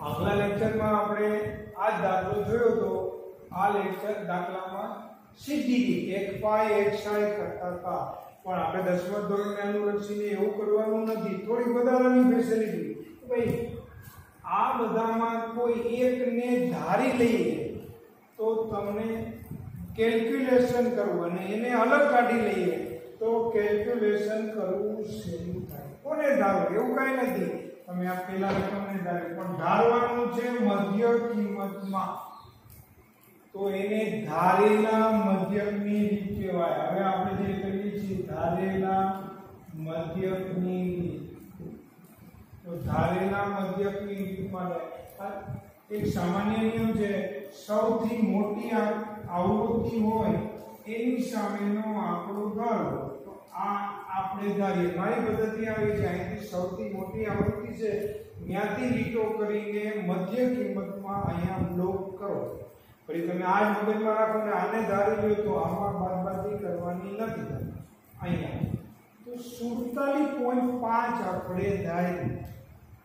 આગલા લેક્ચરમાં આપણે આ જ દાખલો જોયો તો આ લેક્ચર દાખલામાં સીધી રીત એક પાઈ એક સાઈ કરતા હતા, પણ આપણે 10મા ધોરણને અનુલક્ષીને એવું કરવાનું નથી. થોડી વધારાની ફેસિલિટી ભાઈ આ બધામાં કોઈ એકને ધારી લઈએ તો તમને કેલ્ક્યુલેશન કરવું અને એને અલગ કાઢી લઈએ તો કેલ્ક્યુલેશન કરવું સહેલું થાય. કોને ધારો એવું કાંઈ નથી, તમે આ પેલા રકમને ધારે પણ ધારવાનું છે મધ્ય કિંમતમાં, તો એને ધારેલા મધ્યકની રીત કહેવાય. હવે આપણે જે કરીએ છીએ ધારેલા મધ્યકની રીત, તો ધારેલા મધ્યકની રીત માટે એક સામાન્ય નિયમ છે, સૌથી મોટી આવૃત્તિ હોય એની સામેનો આંકડો ધારો. તો આ આપણે ધારીએ, મારી પદ્ધતિ આવી છે અહીંથી સૌથી મોટી આવૃત્તિ છે ત્યાંથી લીટો કરીને મધ્ય કિંમતમાં અહીંયા બ્લોક કરો. ફરી તમે આ જ મગજમાં રાખો ને આને ધારી લો તો આમાં બાદબાકી કરવાની નથી. અહીંયા તો 47.5 આપણે ધારી.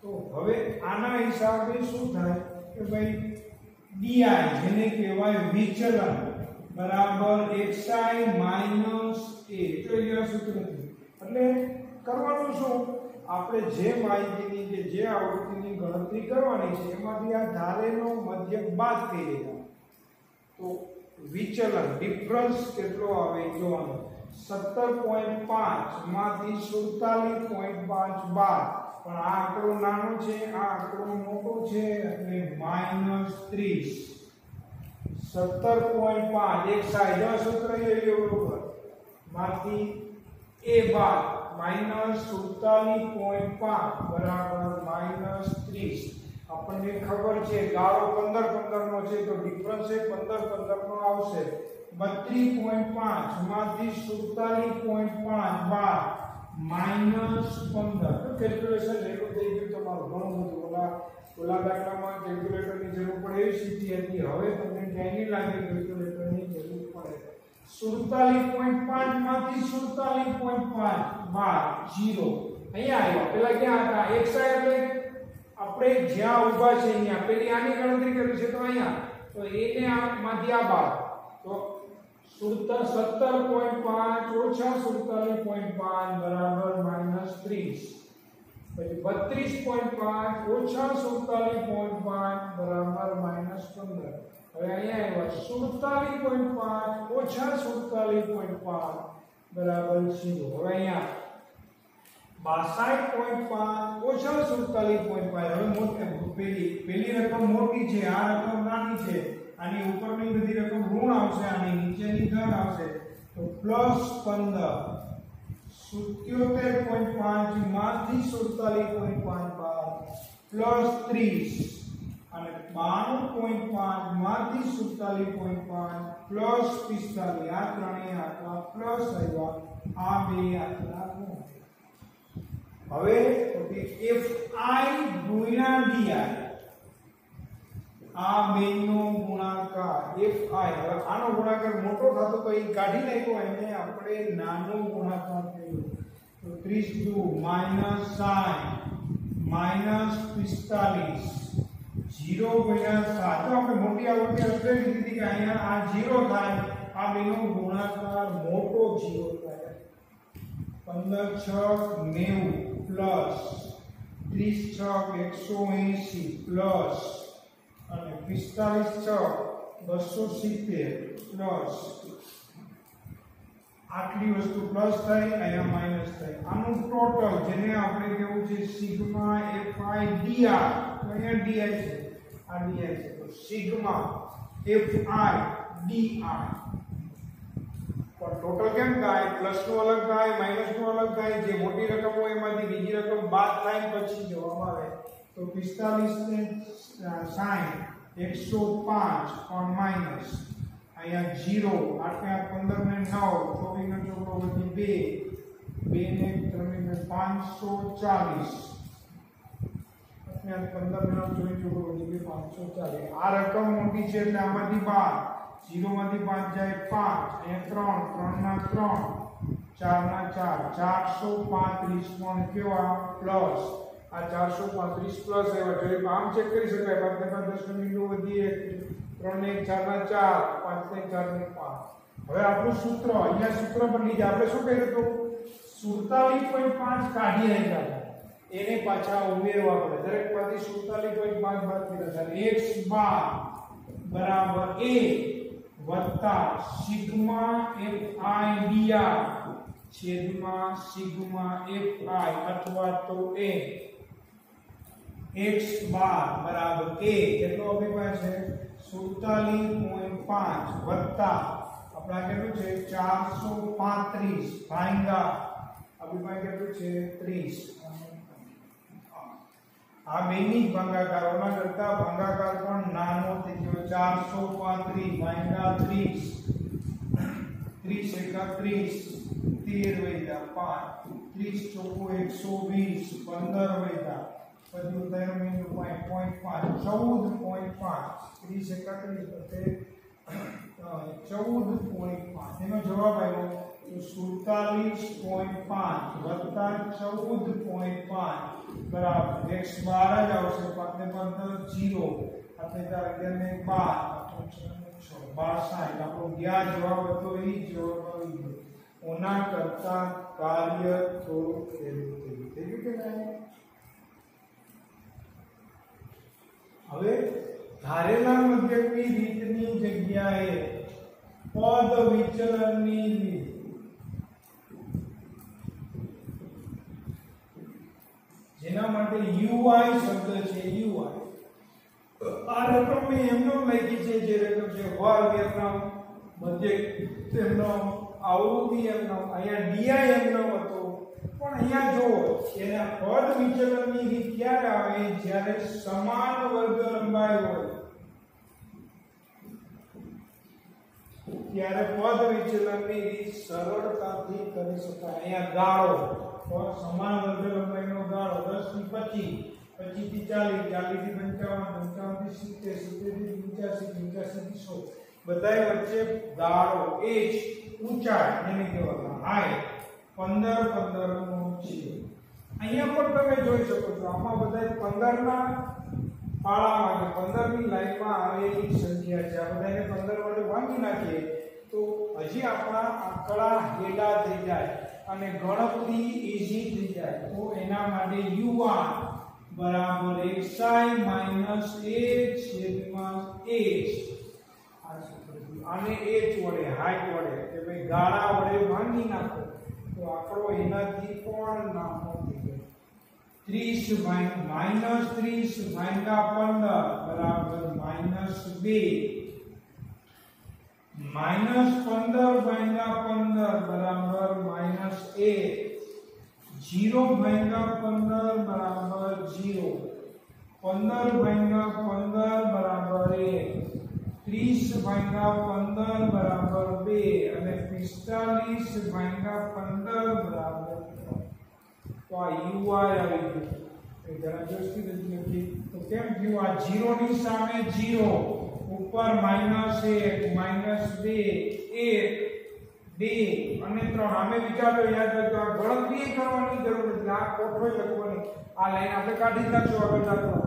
તો હવે આના હિસાબે શું થાય કે ભાઈ ડીઆઈ જેને કહેવાય વિચલન બરાબર xi માઈનસ a. જોઈ લો સૂત્રથી. એટલે કરવાનું શું, આપણે જે માહિતીની કે જે આવૃત્તિની ગણતરી કરવાની છે એમાંથી આ ધારેલો મધ્યક બાદ કરી દેવાનો. તો વિચલન ડિફરન્સ કેટલો આવે જોવાનું. 17.5 માંથી 47.5 બાદ, પણ આ આંકડો નાનો છે આ આંકડો મોટો છે એટલે -30. 17.5 એક સાઈડ આ સૂત્ર લઈ લો બરોબર, માંથી a બાદ -47.5 બરાબર -30. આપણને ખબર છે ગાળો 15 નો છે તો ડિફરન્સ એ 15 નો આવશે. 32.5 માંથી 47.5 બાદ -15. તો કેલ્ક્યુલેશન એટલું થઈ ગયું તમારું ઘણું બધું. ઓલા દાખલામાં કેલ્ક્યુલેટરની જરૂર પડે એવી સ્થિતિ હતી, હવે તમને ક્યાંય નહીં લાગે કેલ્ક્યુલેટરની જરૂર પડે. 47.5 માંથી 47.5 બાદ 0 અહીંયા આવ્યા. પેલા ક્યાં હતા xi એટલે આપણે જ્યાં ઊભા છે અહીંયા પેલી આની ગણતરી કરી છે તો અહીંયા, તો એને આમાંથી આ બાદ તો 17.5 ઓછા 47.5 બરાબર -30. પછી 32.5 ઓછા 47.5 બરાબર -15. હવે અહીંયા આવ્યા 47.5 ઓછા 47.5 બરાબર 0. હવે અહીંયા 62.5 ઓછા 47.5. હવે પેલી રકમ મોટી છે, આ રકમ નાની છે. આની ઉપરની બધી રકમ ઋણ આવશે, આની નીચેની ધન આવશે. તો +15 77.5 માંથી 47.5 બાદ +30 અને 92.5 માંથી 47.5 +45. આ ત્રણેય આંકડા પ્લસ આવ્યા, આ બે આંકડા ઋણ. હવે fi ગુણ્યા di, આ બેનો ગુણાકાર fi. હવે આનો ગુણાકાર મોટો થતો તો એ કાઢી નાખ્યો, એને આપણે નાનો ગુણાકાર કર્યો. તો 30 × -60 -45 0 ગુણ્યા 7. તો આપણે મોટી આવૃત્તિ અસર લીધી કે અહીંયા આ 0 થાય, આ બેનો ગુણાકાર મોટો 0 થાય. 15 × 6 = 90 30 × 6 = 180 અને 45 × 270 આટલી વસ્તુ પ્લસ થાય, અહીંયા માઈનસ થાય. આનું ટોટલ જેને આપણે કહેવું છે સિગ્મા fi di, તો અહીંયા di છે, આ di છે. તો સિગ્મા fi di. પણ ટોટલ કેમ થાય, પ્લસ નું અલગ થાય માઈનસ નું અલગ થાય. જે મોટી રકમ હોય એમાંથી બીજી રકમ બાદ થાય પછી જવામાં આવે. તો 45 ને 60 105 પણ માઈનસ અહીંયા 0 8 15 ને 9 24 ને 4 વધી 2 ને 3 ને 540 15 ને 9 24 વધી 540. આ રકમ મોટી છે એટલે આમાંથી 12 0 માંથી 5 જાય 5 અહીંયા 3 3 ના 3 4 ના 4 435 પણ કેવા પ્લસ આ 435 પ્લસ આવ્યા જો આમ ચેક કરી શકાય 5 ને 5 10 નો બિંદુ વધી 3 ને 4 ના 4 5 ને 4 ને 5 હવે આપણું સૂત્ર અહીંયા સૂત્ર પર લીધે આપણે શું કર્યું હતું 47.5 કાઢી નાખ્યા એને પાછા ઉમેરવા પડે દરેક માંથી 47.5 બાદ કર્યા x બાર બરાબર a વત્તા સિગ્મા fi dr છેદમાં સિગ્મા fi અથવા તો a x બાર બરાબર a કેટલો અભિપ્રાય છે 47.5 વત્તા આપણા કેટલું છે 435 ભાંગા અભિપ્રાય કેટલું છે 30 આ બેની ભાગાકારોના કરતા ભાગાકાર પણ નાનો થઈ ગયો 435 ભાંગા 30 30 એકા 30 13 વૈધા 5 30 ચોકો 120 15 વૈધા બધું થયો મીનું 0.5 14.5 30 એકા 30 14.5 એનો જવાબ આવ્યો 47.5 વત્તા 14.5 બરાબર x બાર જ આવશે 5 ને 15 0 આપણે 11 ને 12 62 આપણો ગયા જવાબ હતો એ જવાબ આવી ગયો ઓના કરતા કાર્ય થોડું ખેલું થઈ ગયું કે નહીં હવે ધારેલા મધ્યકની રીતની જગ્યાએ પદ વિચલનની રીત જેના માટે ui શબ્દ છે ui આ રકમ મેં એમનો લખી છે જે રકમ છે વર્ગ એમનો મધ્યક તેમનો આવૃત્તિ એમનો અહીંયા di એમનો હતો પણ અહીંયા જો એના પદ વિચલનની રીત ક્યારે આવે જ્યારે સમાન વર્ગ લંબાઈ હોય ત્યારે પદ વિચલનની રીત સરળતાથી કરી શકાય અહીંયા ગાળો और समान वर्ग लंबाईનો ગાળો 10 થી 25 25 થી 40 40 થી 55 55 થી 70 70 થી 85 85 થી 100 બધાય વચ્ચે ગાળો એજ ઊંચાઈ એને કહેવાય હાઈ 15 15 નો છે અહીંયા પણ તમે જોઈ શકો છો આમાં બધાય 15 ના પાળામાં 15 ની લાઈનમાં આવેલી સંખ્યા છે આ બધાને 15 વડે ભાંગી નાખીએ તો હજી આપણા આંકડા હેડા થઈ જાય અને ગણતરી ઈઝી થઈ જાય તો એના માટે u1 બરાબર xi માઈનસ a છેદમાં h આ સૂત્ર આને h વડે હાઈટ વડે કે ભાઈ ગાળા વડે ભાંગી નાખો તો આંકડો એનાથી પણ નાનો થઈ જાય 30 માઈનસ 30 ભાંગા 15 બરાબર માઈનસ 2 माइनस 15 भांगा 15 बराबर माइनस 1 0 भांगा 15 बराबर 0 15 भांगा 15 बराबर 1 30 भांगा 15 बराबर 2 અને 45 भांगा 15 बराबर 3 તો આ ui આવી ગયું એ જરા જોસ્તી લખી તો કેમ થયું આ 0 ની સામે 0 ऊपर माइनस 1 माइनस 2 1 2 અને 3 આમે વિચારો યાદ રાખજો આ ગણતરી કરવાની જરૂર નથી આ કોઠો લખવાની આ લાઈન આપણે કાઢી નાખશું આગળ દાખલો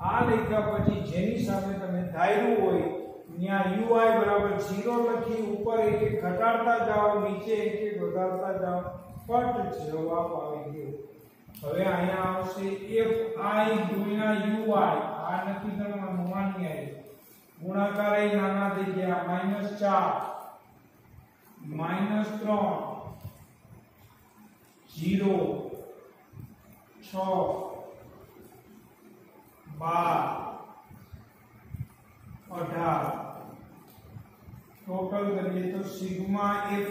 આ લખ્યા પછી જેની સામે તમે ધાર્યું હોય ત્યાં ui બરાબર 0 લખી ઉપર એક એક ઘટાડતા જાઓ નીચે એક એક વધારતા જાઓ પટ જવાબ આવી ગયો હવે અહીંયા આવશે fi ગુણ્યા ui આ નક્કી કરવાનું માની આવી गुणाकार ही नाना થઈ ગયા -4 -3 0 6 12 18 टोटल करिए तो सिग्मा fi ui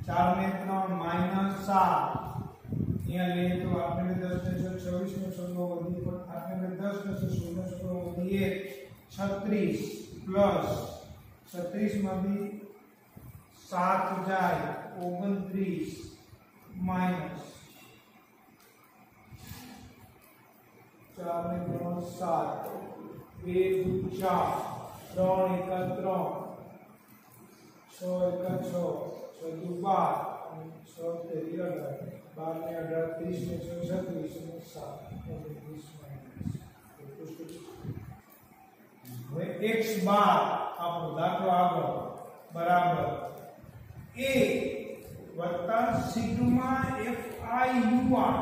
4 ने 3 -7 यहाँ ले तो आपने 10 ने 26 में सोलो वधी पर आपने 10 में से 16 सोलो वधी 36 प्लस 36 में भी 7 जाए 29 माइनस 4 ने 3 7 2 4 3 एका 3 6 एका 6 6 2 12 6 तेरी 18 12 ને 18 30 ને 36 ને 7 29 માઈનસ હવે x બાર આપણો દાખલો આગળ બરાબર a વત્તા સિગ્મા fi ur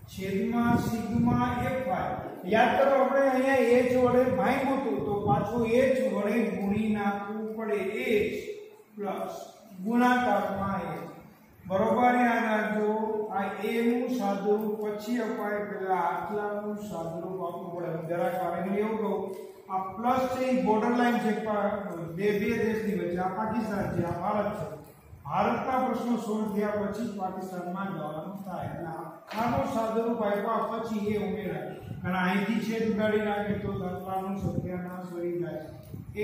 છેદમાં સિગ્મા fi યાદ કરો આપણે અહીંયા h વડે ભાગ્યું હતું તો પાછું h વડે ગુણી નાખવું પડે h પ્લસ ગુણાકારમાં h બરોબર યાદ રાખજો આ a નું સાદુરૂપ પછી અપાય પહેલા આટલાનું સાદુરૂપ આપવું પડે હું જરાક આને એવું કહું આ પ્લસ છે એ બોર્ડર લાઈન છે બે દેશની વચ્ચે આ પાકિસ્તાન છે આ ભારત છે ભારતના પ્રશ્નો સોલ્વ થયા પછી પાકિસ્તાનમાં જવાનું થાય એટલે આનો સાદુરૂપ આપ્યા પછી એ ઉમેરાય કારણ અહીંથી છેદ ઉડાડી નાખે તો દાખલાનું સત્યાનાશ થઈ જાય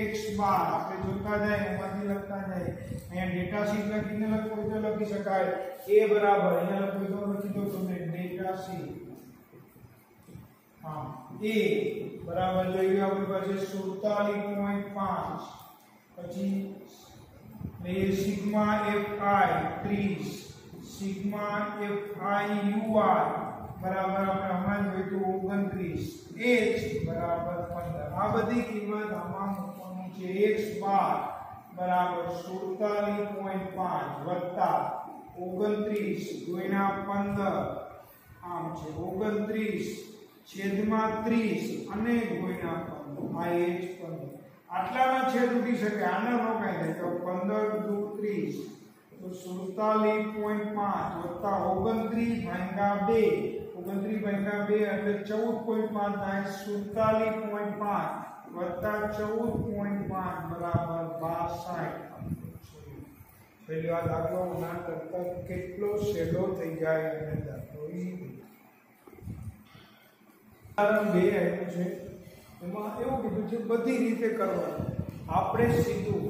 x બાર આપણે જોતા જાય એમાંથી લખતા જાય અહીંયા ડેટા શીટ લખીને લખવું તો લખી શકાય a બરાબર અહીંયા લખી દો તમને ડેટા શીટ હા a બરાબર જોઈએ આપણી પાસે 47.5 પછી એ sigma fi 30 sigma fi ur બરાબર આપણે હમણાં જોયું 29 h બરાબર 15 આ બધી કિંમત આમાં મૂકવાનું છે x બાર બરાબર 47.5 વત્તા 29 ગુણ્યા 15 આમ છે 29 છેદમાં 30 અને ગુણ્યા 15 આ h 15 આટલામાં છેદ ઉડી શકે આને નો કાઈ થાય તો 15 દુ 30 તો 47.5 વત્તા 29 ભાગ્યા 2 29 ભાગ્યા 2 એટલે 14.5 થાય 47.5 વત્તા 14.5 બરાબર 62 પહેલી વાર દાખલો ના કરતા કેટલો સહેલો થઈ જાય અને દાખલો ઉદાહરણ 2 આવ્યું છે એમાં એવું કીધું છે બધી રીતે કરવાનું આપણે સીધું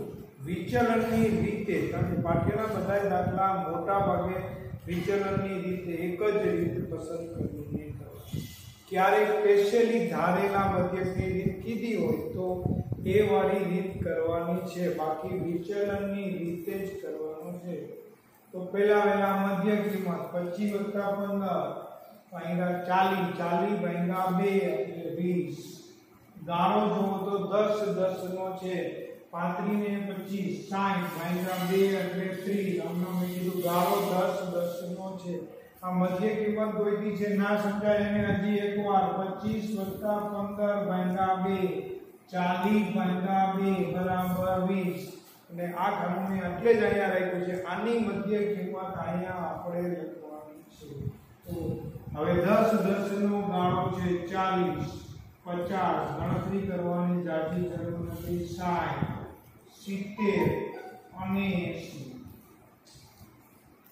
વિચલનની રીતે કારણ કે પાઠ્યના બધા દાખલા મોટા ભાગે વિચલનની રીતે એક જ રીતે પસંદ કરીને કરવાનું ક્યારેક સ્પેશિયલી ધારેલા મધ્યકની રીત કીધી હોય તો એ વાળી રીત કરવાની છે બાકી વિચલનની રીતે જ કરવાનું છે તો પહેલા મધ્ય કિંમત 25 + 15 40 ભાગ્યા 2 એટલે 20 ગાળો જોવો તો 10 10 નો છે 35 ને 25 60 ભાગ્યા 2 એટલે 30 આમનો મેં કીધું ગાળો 10 10 નો છે આ મધ્ય કિંમત ગોઈતી છે ના સમજાય એને હજી એકવાર 25 + 15 ભાગ્યા 2 40 ભાગ્યા 2 બરાબર 20 અને આ ખાનું એટલે જ અહીંયા રાખ્યું છે આની મધ્ય કિંમત અહીંયા આપણે લખવાની છે તો હવે 10 10 નો ગાળો છે 40 50 ગણતરી કરવાની જાજી જરૂર નથી 60 70 અને 80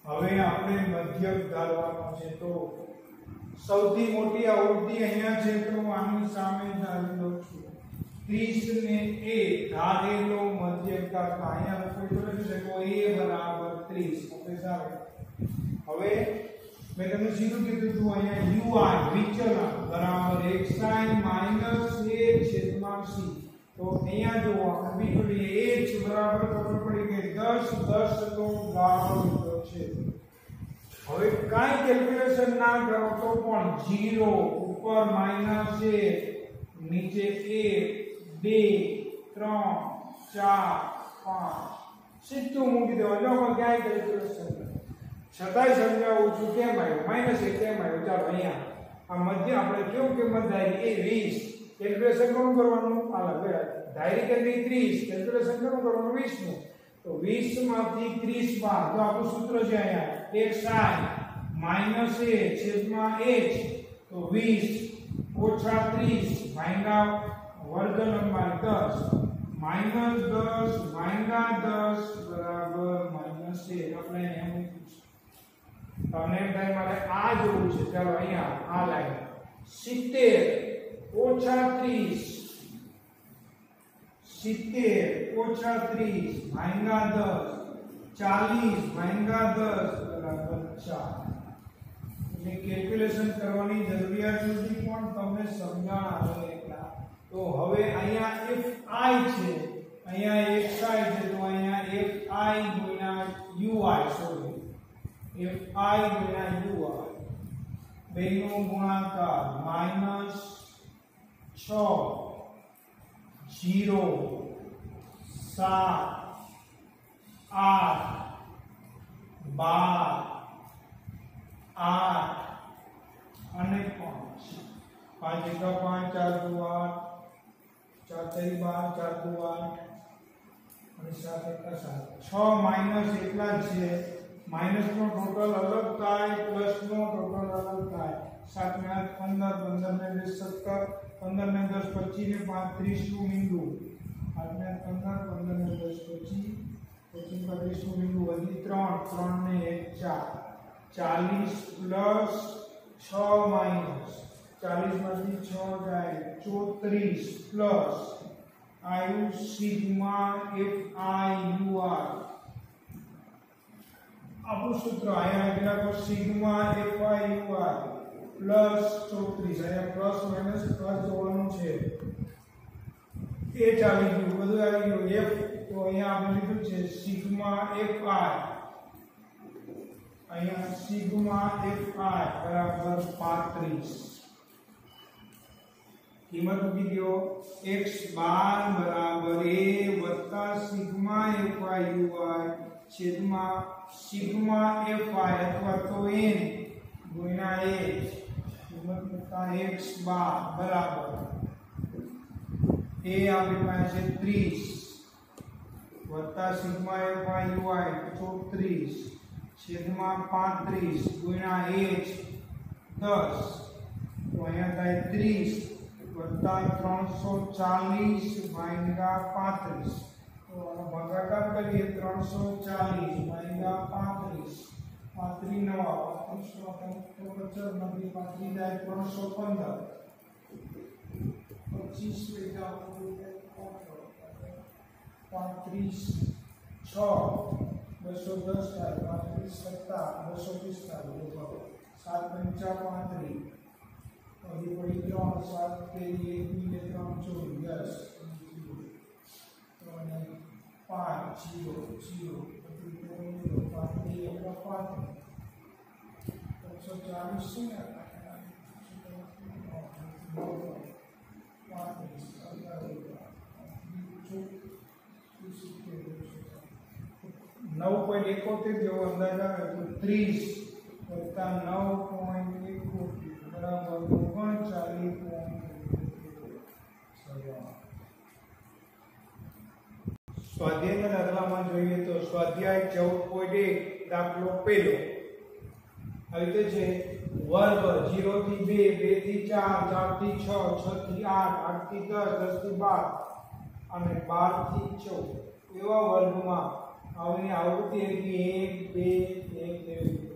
હવે આપણે મધ્યક ધારવાનો છે તો સૌથી મોટી આવૃત્તિ અહીંયા છે તો આની સામે ધારી લો છું 30 ને a ધારેલો મધ્યક ધારતા અહીંયા લખી શકો a બરાબર 30 ઓકે સાહેબ હવે મેં તમને સીધું કીધું હતું અહીંયા ui વિચલન બરાબર xi - a છેદમાં c તો અહીંયા જો આપણે બીજું લઈએ h બરાબર ખબર પડી કે 10 10 નો ગાળો લીધો છે હવે કાઈ કેલ્ક્યુલેશન ના કરો તો પણ 0 ઉપર -1 નીચે 1 2 3 4 5 સીધું મૂકી દેવાનું જો ક્યાંય કેલ્ક્યુલેશન છતાંય સમજાવું છું કેમ આવ્યું -1 કેમ આવ્યું ચાલો અહીંયા આ મધ્ય આપણે કેવું કિંમત ધારી એ 20 કેલ્ક્યુલેશન કોણ કરવાનું આ ધારી કેટલી 30 કેલ્ક્યુલેશન કોણ કરવાનું 20 નું તો 20 માંથી 30 બાદ તો આપણું સૂત્ર છે અહીંયા xi - a છેદમાં h તો 20 - 30 ભાગ્યા વર્ગ લંબાઈ 10 -10 ભાગ્યા 10 બરાબર -1 આપણે એમ તમને એમ થાય મારે આ જોવું છે ચાલો અહીંયા આ લાઈન 70 - 30 70 - 30 ભાગ્યા 10 40 ભાગ્યા 10 બરાબર 4 એટલે કેલ્ક્યુલેશન કરવાની જરૂરિયાત નથી પણ તમને સમજણ આવે એટલા તો હવે અહીંયા fi છે અહીંયા xi છે તો અહીંયા fi * ui સોરી fi ગુણ્યા ui બેનો ગુણાકાર -6 0 7 8 12 8 અને 5 5 એકા 5 4 દુ 8 4 તેરી 12 4 દુ 8 અને 7 એકા 7 6 માઈનસ એટલા જ છે માઈનસ નો ટોટલ અલગ થાય પ્લસ નો ટોટલ અલગ થાય 7 ને 8 15 15 ને 17 15 ને 10 25 ને 5 30 નું બિંદુ 8 ને 15 15 ને 10 25 25 પર 30 નું બિંદુ વધી 3 3 ને 1 4 40 પ્લસ 6 માઈનસ 40 માંથી 6 જાય 34 પ્લસ આયુ સિગ્મા fi ui આપણું સૂત્ર આયા કેટલા તો સિગ્મા fi ui પ્લસ 34 આયા પ્લસ માઈનસ પ્લસ જોવાનું છે એ ચાલી ગયું બધું આવી ગયું f તો અહીંયા આપણે લીધું છે સિગ્મા fi અહીંયા સિગ્મા fi બરાબર 35 કિંમત મૂકી દો x બાર બરાબર a વત્તા સિગ્મા fi ui છેદમાં સિગ્મા fi અથવા તો n ગુણ્યા a કિંમત મૂકતા x બાર બરાબર a આપણી પાસે 30 વત્તા સિગ્મા fi ui 34 છેદમાં 35 ગુણ્યા h 10 તો અહીંયા થાય 30 વત્તા 340 ભાગ્યા 35 તો આનો ભાગાકાર કરીએ 340 ભાગ્યા 35 35 નવા 35 માંથી 35 જાય 315 25 લેતા 35 6 210 થાય 35 245 7 પંચા 35 અभी पड़ी 3 7 तेरी 1 3 24 10 5 0 0 9.71 જેવો અંદાજ આવે તો 30 વત્તા 9.71 બરાબર 39.7 સ્વાધ્યાયના દાખલામાં જોઈએ તો સ્વાધ્યાય 14.1 દાખલો પહેલો આવી રીતે છે વર્ગ 0 થી 2 2 થી 4 4 થી 6 6 થી 8 8 થી 10 10 થી 12 અને 12 થી 14 એવા વર્ગમાં આવની આવૃત્તિ હતી 1 2 1 2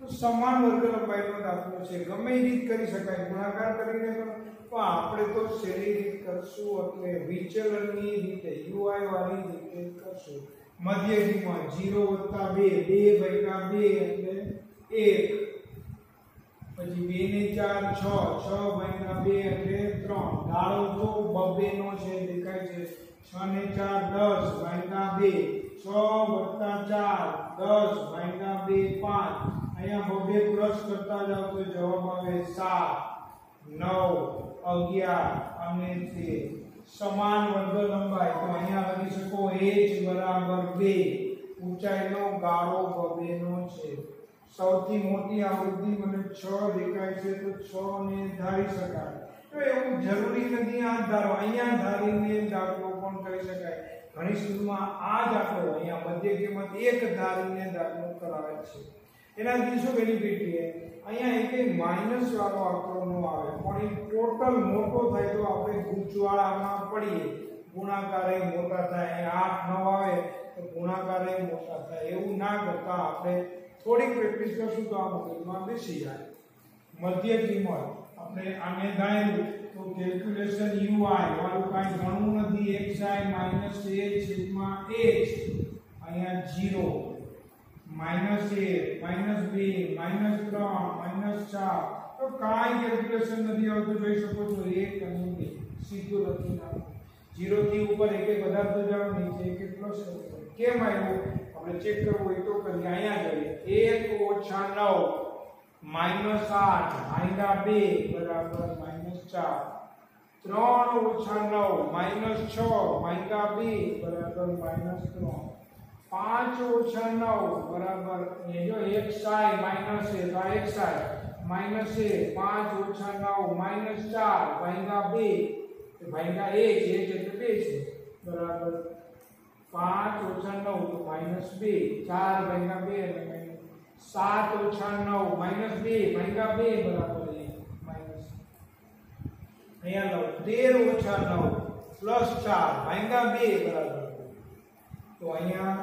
તો સમાન વર્ગ લંબાઈનો દાખલો છે ગમે એ રીત કરી શકાય ગુણાકાર કરીને પણ આપણે તો શેરી રીત કરશું એટલે વિચલનની રીતે ui વાળી રીતે કરશું મધ્ય કિંમત 0 + 2 2 / 2 એટલે 1 પછી 2 ને 4 6 6 / 2 એટલે 3 ગાળો તો બબે નો છે દેખાય છે 6 ને 4 10 / 2 6 + 4 10 / 2 5 અહીંયા બબે પ્લસ કરતા જાવ તો જવાબ આવે 7 9 11 અને 13 સમાન વર્ગ લંબાઈ તો અહીંયા લખી શકો h = 2 ઊંચાઈનો ગાળો બબેનો છે સૌથી મોટી આવૃત્તિ મને 6 દેખાય છે તો 6 ને ધારી શકાય તો એવું જરૂરી નથી આ ધારો અહીંયા ધારીને દાખલો પણ કરી શકાય ઘણી સ્કૂલમાં આ દાખલો અહીંયા મધ્ય કિંમત 1 ધારીને દાખલો કરાવે છે એનાથી શું બેનિફિટ છે અહીંયા એક માઈનસ વાળો આંકડો ન આવે પણ એ ટોટલ મોટો થાય તો આપણે ગૂંચવાડામાં પડીએ ગુણાકારે મોટા થાય 8 9 આવે તો ગુણાકારે મોટા થાય એવું ના કરતા આપણે થોડી પ્રેક્ટિસ કરશું તો આ મગજમાં બેસી જાય મધ્ય કિંમત આપણે આને ધાર્યું તો કેલ્ક્યુલેશન ui વાળું કાંઈ ગણવું નથી xi - a છેદમાં h અહીંયા 0 -1 -2 -3 -4 તો કાંઈ કેલ્ક્યુલેશન નથી આવતું જોઈ શકો છો 1 અને 2 સીધું લખી નાખો 0 થી ઉપર એક એક વધારતો જાવ નીચે એક એક પ્લસ કેમ આવ્યું આપણે ચેક કરવું હોય તો કરીએ અહીંયા જોઈએ 1 ઓછા 9 માઈનસ 8 ભાગ્યા 2 બરાબર -4 3 ઓછા 9 માઈનસ 6 ભાગ્યા 2 બરાબર -3 5 ઓછા 9 બરાબર એ જો એક સાઈ માઈનસ છે તો આ એક સાઈ માઈનસ છે 5 ઓછા 9 માઈનસ 4 ભાગ્યા 2 તો ભાગ્યા 1 એટલે 2 છે બરાબર 5 ઓછા 9 તો -2 4 ભાગ્યા 2 એટલે 7 ઓછા 9 -2 ભાગ્યા 2 બરાબર માઈનસ અહીંયા લો 13 ઓછા 9 પ્લસ 4 ભાગ્યા 2 બરાબર તો અહીંયા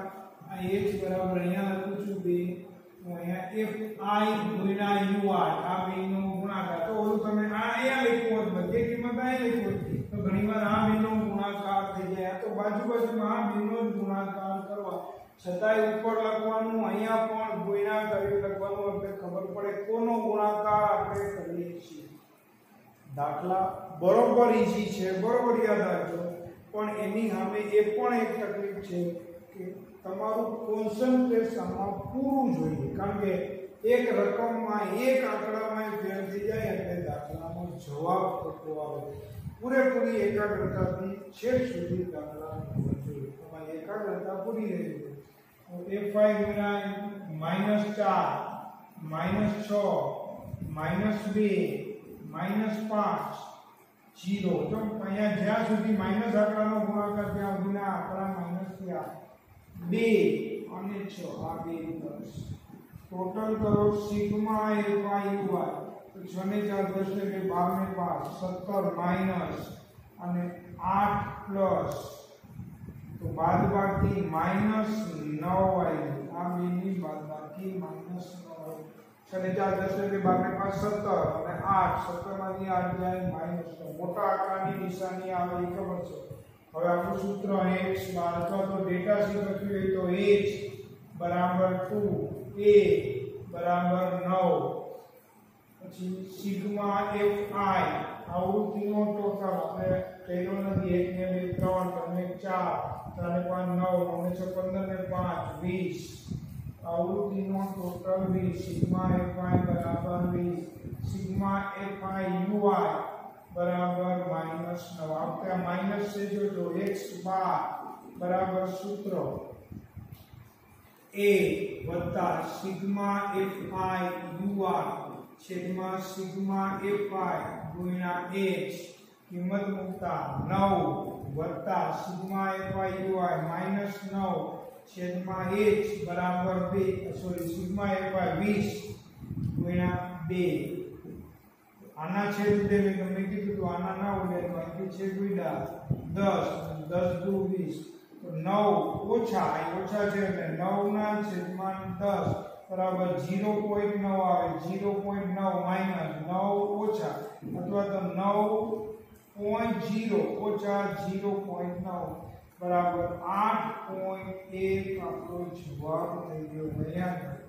આ h બરાબર અહીંયા લખું છું 2 તો અહીંયા fi ગુણ્યા u આ બેનો ગુણાકાર તો ઓલું તમે આ અહીંયા લખ્યું હોત બધી કિંમત અહીં લખી હોત તો ઘણીવાર આ બેનો ગુણાકાર થઈ જાય તો બાજુમાં આ બેનો ગુણાકાર કરવા છતાંય ઉપર લખવાનું અહીંયા પણ ગુણ્યા કરી લખવાનું એટલે ખબર પડે કોનો ગુણાકાર આપણે કરીએ છીએ દાખલા બરોબર ઈઝી છે બરોબર યાદ રાખજો પણ એની સામે એ પણ એક તકલીફ છે કે તમારું કોન્સન્ટ્રેશનમાં પૂરું જોઈએ કારણ કે એક રકમમાં એક આંકડામાં ફેર થઈ જાય એટલે દાખલાનો જવાબ ખોટો આવે પૂરેપૂરી એકાગ્રતાથી છેક સુધી દાખલા જોઈએ તમારી એકાગ્રતા પૂરી રહેવી જોઈએ fi ગુણ્યા -4 -6 -2 -5 0 તો અહીંયા જ્યાં સુધી માઈનસ આંકડાનો ગુણાકાર ત્યાં સુધીના આંકડા માઈનસ થયા 2 અને 6 આ બે પ્લસ ટોટલ કરો સિગ્મા fi uy તો 6 ને 4 10 ને 2 12 ને 5 17 માઈનસ અને 8 પ્લસ તો બાદબાકી -9 આવી આ બેની બાદબાકી -9 6 ને 4 10 ને 2 12 ને 5 17 અને 8 17 માંથી 8 જાય -9 મોટા આંકડાની નિશાની આવે એ ખબર છે હવે આપણું સૂત્ર x બાર અથવા તો ડેટા શીટ લખ્યું હોય તો h બરાબર 2 a બરાબર 9 પછી સિગ્મા fi આવૃત્તિનો ટોટલ આપણે પહેલો નથી 1 ને 2 3 3 ને 4 3 ને 5 9 9 ને 6 15 ને 5 20 आवृत्तिનો टोटल 20 सिग्मा fi बराबर 20 सिग्मा fi uy बराबर -9 आपका माइनस से जो x बार बराबर सूत्र a वत्ता सिग्मा fi uy छेदમાં सिग्मा fi गुण્યા h કિંમત મૂકતા 9 વત્તા સિગ્મા fi uy -9 छेदમાં h बराबर 2 सॉरी सिग्मा fi 20 गुण્યા 2 आना छेद दे में गमे कीधुं तो आना ना उड़े तो અહીંથી छेद ઉડ્યા 10 10 દુ 20 તો 9 ઓછા આ ઓછા છે એટલે 9 ના છેદમાં 10 બરાબર 0.9 આવે 0.9 માઈનસ 9 ઓછા અથવા તો 9.0 ઓછા 0.9 બરાબર 8.1 આપણો જવાબ થઈ ગયો અહીંયા